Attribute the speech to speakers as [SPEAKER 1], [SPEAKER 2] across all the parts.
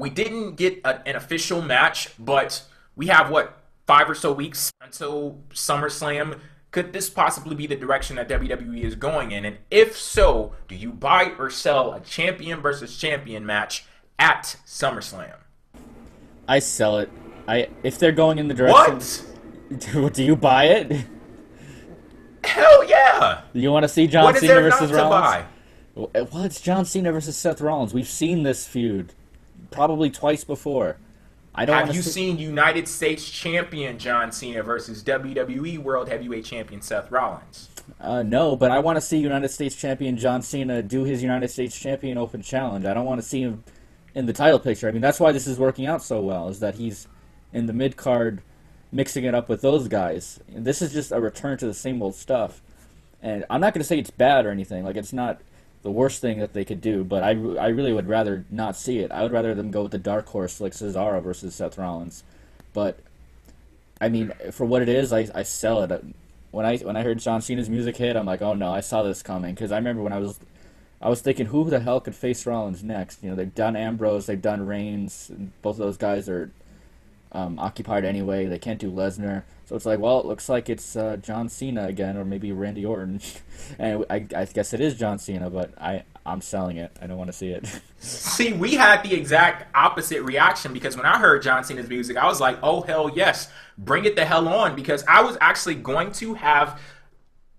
[SPEAKER 1] we didn't get an official match, but we have, what, 5 or so weeks until SummerSlam. Could this possibly be the direction that WWE is going in? And if so, do you buy or sell a champion versus champion match at SummerSlam?
[SPEAKER 2] I sell it. If they're going in the direction...
[SPEAKER 1] What?
[SPEAKER 2] Do you buy it?
[SPEAKER 1] Hell yeah!
[SPEAKER 2] You want to see John Cena versus Rollins?
[SPEAKER 1] Buy?
[SPEAKER 2] Well, it's John Cena versus Seth Rollins. We've seen this feud probably twice before.
[SPEAKER 1] Have you seen United States Champion John Cena versus WWE World Heavyweight Champion Seth Rollins?
[SPEAKER 2] No, but I want to see United States Champion John Cena do his United States Champion Open Challenge. I don't want to see him in the title picture. I mean, that's why this is working out so well, is that he's in the mid-card mixing it up with those guys. And this is just a return to the same old stuff. And I'm not going to say it's bad or anything. Like, it's not the worst thing that they could do, but I really would rather not see it. I would rather them go with the dark horse like Cesaro versus Seth Rollins. But I mean, for what it is, I sell it. When I heard John Cena's music hit, I'm like, oh no, I saw this coming, because I remember when I was thinking, who the hell could face Rollins next? You know, they've done Ambrose, they've done Reigns, and both of those guys are occupied anyway. They can't do Lesnar. So it's like, well, it looks like it's John Cena again, or maybe Randy Orton. And I guess it is John Cena, but I'm selling it. I don't want to see it.
[SPEAKER 1] See, we had the exact opposite reaction, because when I heard John Cena's music, I was like, oh, hell yes, bring it the hell on, because I was actually going to have,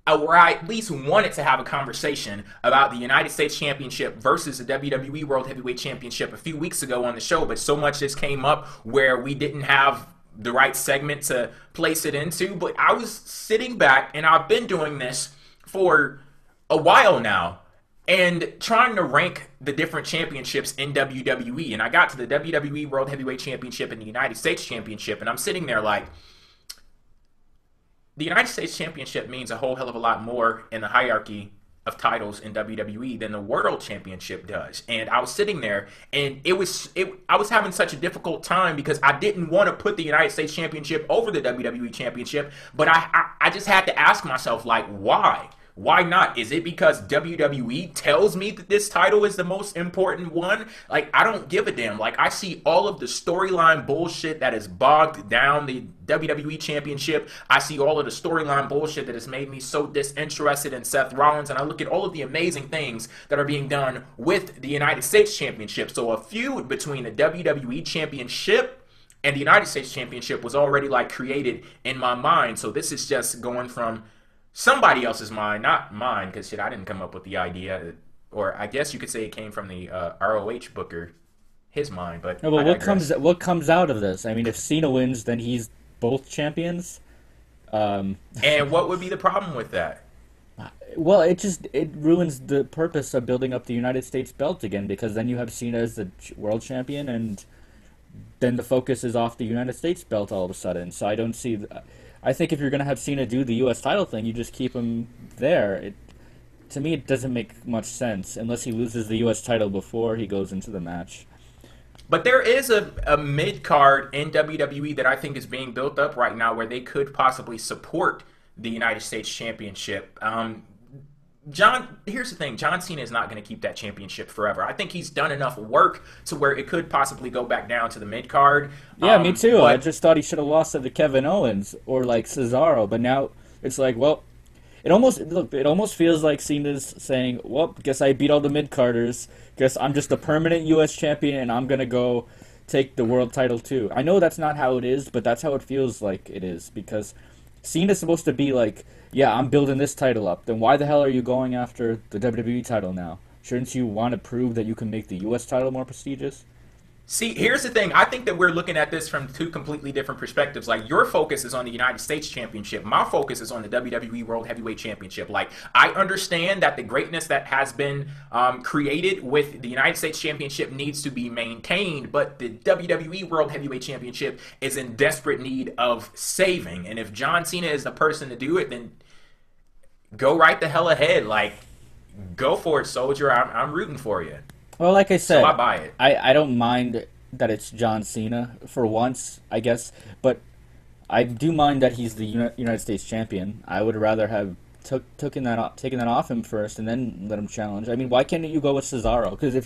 [SPEAKER 1] or I at least wanted to have a conversation about the United States Championship versus the WWE World Heavyweight Championship a few weeks ago on the show, but so much just came up where we didn't have the right segment to place it into. But I was sitting back, and I've been doing this for a while now, and trying to rank the different championships in WWE. And I got to the WWE World Heavyweight Championship and the United States Championship, and I'm sitting there like, the United States Championship means a whole hell of a lot more in the hierarchy of titles in WWE than the World Championship does. And I was sitting there, and I was having such a difficult time, because I didn't want to put the United States Championship over the WWE Championship, but I just had to ask myself, like, why? Why not? Is it because WWE tells me that this title is the most important one? Like, I don't give a damn. Like, I see all of the storyline bullshit that has bogged down the WWE Championship. I see all of the storyline bullshit that has made me so disinterested in Seth Rollins, and I look at all of the amazing things that are being done with the United States Championship. So a feud between the WWE Championship and the United States Championship was already, like, created in my mind. So this is just going from somebody else's mind, not mine, because shit, I didn't come up with the idea, or I guess you could say it came from the ROH booker, his mind. But
[SPEAKER 2] no, but what comes out of this? I mean, if Cena wins, then he's both champions.
[SPEAKER 1] And what would be the problem with that?
[SPEAKER 2] Well, it ruins the purpose of building up the United States belt again, because then you have Cena as the world champion, and then the focus is off the United States belt all of a sudden. So I don't see. I think if you're going to have Cena do the U.S. title thing, you just keep him there. To me, it doesn't make much sense, unless he loses the U.S. title before he goes into the match.
[SPEAKER 1] But there is a mid-card in WWE that I think is being built up right now, where they could possibly support the United States Championship. Here's the thing. John Cena is not going to keep that championship forever. I think he's done enough work to where it could possibly go back down to the mid-card.
[SPEAKER 2] Yeah, me too. I just thought he should have lost it to Kevin Owens or, like, Cesaro. But now it's like, well, it almost feels like Cena's saying, well, guess I beat all the mid-carders. Guess I'm just a permanent U.S. champion, and I'm going to go take the world title too. I know that's not how it is, but that's how it feels like it is, because Cena's supposed to be like, yeah, I'm building this title up. Then why the hell are you going after the WWE title now? Shouldn't you want to prove that you can make the U.S. title more prestigious?
[SPEAKER 1] See, here's the thing. I think that we're looking at this from two completely different perspectives. Like, your focus is on the United States Championship. My focus is on the WWE World Heavyweight Championship. Like, I understand that the greatness that has been created with the United States Championship needs to be maintained, but the WWE World Heavyweight Championship is in desperate need of saving. And if John Cena is the person to do it, then go right the hell ahead. Like, go for it, soldier. I'm rooting for you.
[SPEAKER 2] Well, like I said,
[SPEAKER 1] so I buy it.
[SPEAKER 2] I don't mind that it's John Cena for once, I guess, but I do mind that he's the United States champion. I would rather have taken that off him first and then let him challenge. I mean, why can't you go with Cesaro? Because if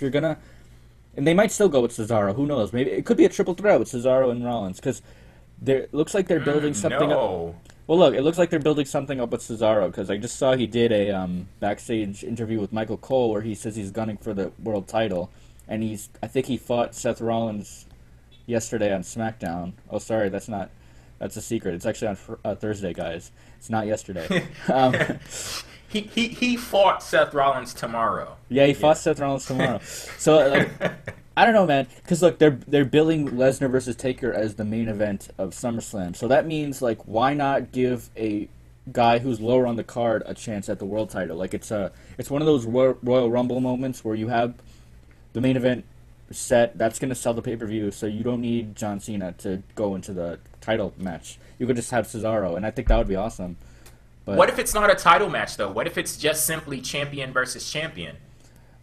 [SPEAKER 2] And they might still go with Cesaro. Who knows? Maybe it could be a triple threat with Cesaro and Rollins because it looks like they're building something
[SPEAKER 1] no.
[SPEAKER 2] up. Well, look, it looks like they're building something up with Cesaro because I just saw he did a backstage interview with Michael Cole where he says he's gunning for the world title, and I think he fought Seth Rollins yesterday on SmackDown. Oh, sorry, that's a secret. It's actually on Thursday, guys. It's not yesterday.
[SPEAKER 1] He fought Seth Rollins tomorrow.
[SPEAKER 2] Yeah, he fought Seth Rollins tomorrow. So, like, I don't know, man. Because, look, they're billing Lesnar versus Taker as the main event of SummerSlam. So that means, like, why not give a guy who's lower on the card a chance at the world title? Like, it's one of those Royal Rumble moments where you have the main event set. That's going to sell the pay-per-view, so you don't need John Cena to go into the title match. You could just have Cesaro, and I think that would be awesome. But
[SPEAKER 1] what if it's not a title match, though? What if it's just simply champion versus champion?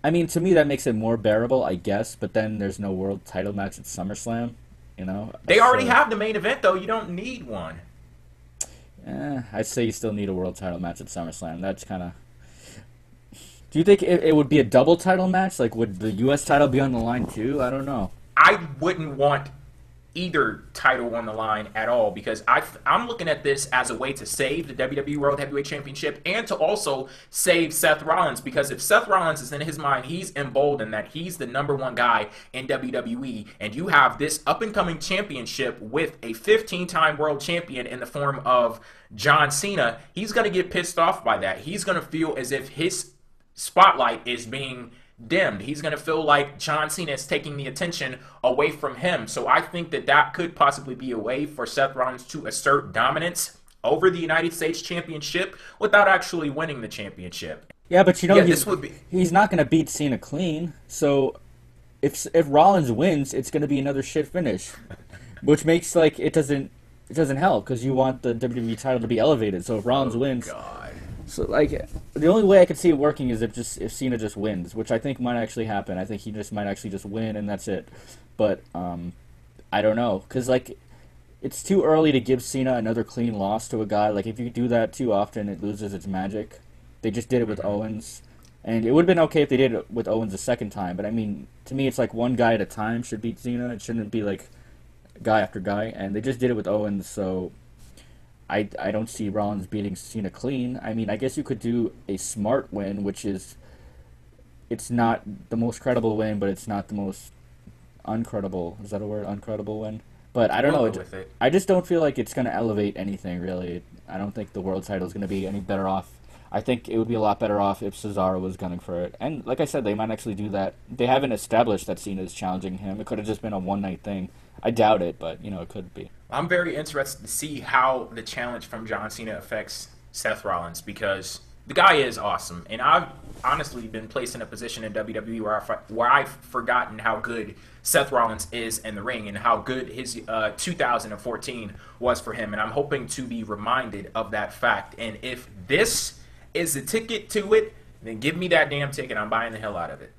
[SPEAKER 2] I mean, to me, that makes it more bearable, I guess, but then there's no world title match at SummerSlam, you know?
[SPEAKER 1] They already have the main event, though. You don't need one.
[SPEAKER 2] I'd say you still need a world title match at SummerSlam. That's kind of... Do you think it would be a double title match? Like, would the U.S. title be on the line, too? I don't know.
[SPEAKER 1] I wouldn't want either title on the line at all because I'm looking at this as a way to save the WWE World Heavyweight Championship and to also save Seth Rollins, because if Seth Rollins is in his mind, he's emboldened that he's the #1 guy in WWE, and you have this up-and-coming championship with a 15-time world champion in the form of John Cena, he's going to get pissed off by that. He's going to feel as if his spotlight is being dimmed. He's going to feel like John Cena is taking the attention away from him. So I think that could possibly be a way for Seth Rollins to assert dominance over the United States Championship without actually winning the championship.
[SPEAKER 2] Yeah, but you know, he's not going to beat Cena clean. So if Rollins wins, it's going to be another shit finish, which makes like it doesn't help because you want the WWE title to be elevated. So if Rollins wins,
[SPEAKER 1] God.
[SPEAKER 2] So, like, the only way I could see it working is if Cena just wins, which I think might actually happen. I think he might actually just win, and that's it. But, I don't know. Because, like, it's too early to give Cena another clean loss to a guy. Like, if you do that too often, it loses its magic. They just did it with Owens. And it would have been okay if they did it with Owens a second time. But, I mean, to me, it's like one guy at a time should beat Cena. It shouldn't be, like, guy after guy. And they just did it with Owens, so I don't see Rollins beating Cena clean. I mean, I guess you could do a smart win, which is, it's not the most credible win, but it's not the most uncredible. Is that a word? Uncredible win? But I don't know. I just don't feel like it's going to elevate anything, really. I don't think the world title is going to be any better off. I think it would be a lot better off if Cesaro was gunning for it. And like I said, they might actually do that. They haven't established that Cena is challenging him. It could have just been a one-night thing. I doubt it, but, you know, it could be.
[SPEAKER 1] I'm very interested to see how the challenge from John Cena affects Seth Rollins, because the guy is awesome. And I've honestly been placed in a position in WWE where I've forgotten how good Seth Rollins is in the ring and how good his 2014 was for him. And I'm hoping to be reminded of that fact. And if this is the ticket to it, then give me that damn ticket. I'm buying the hell out of it.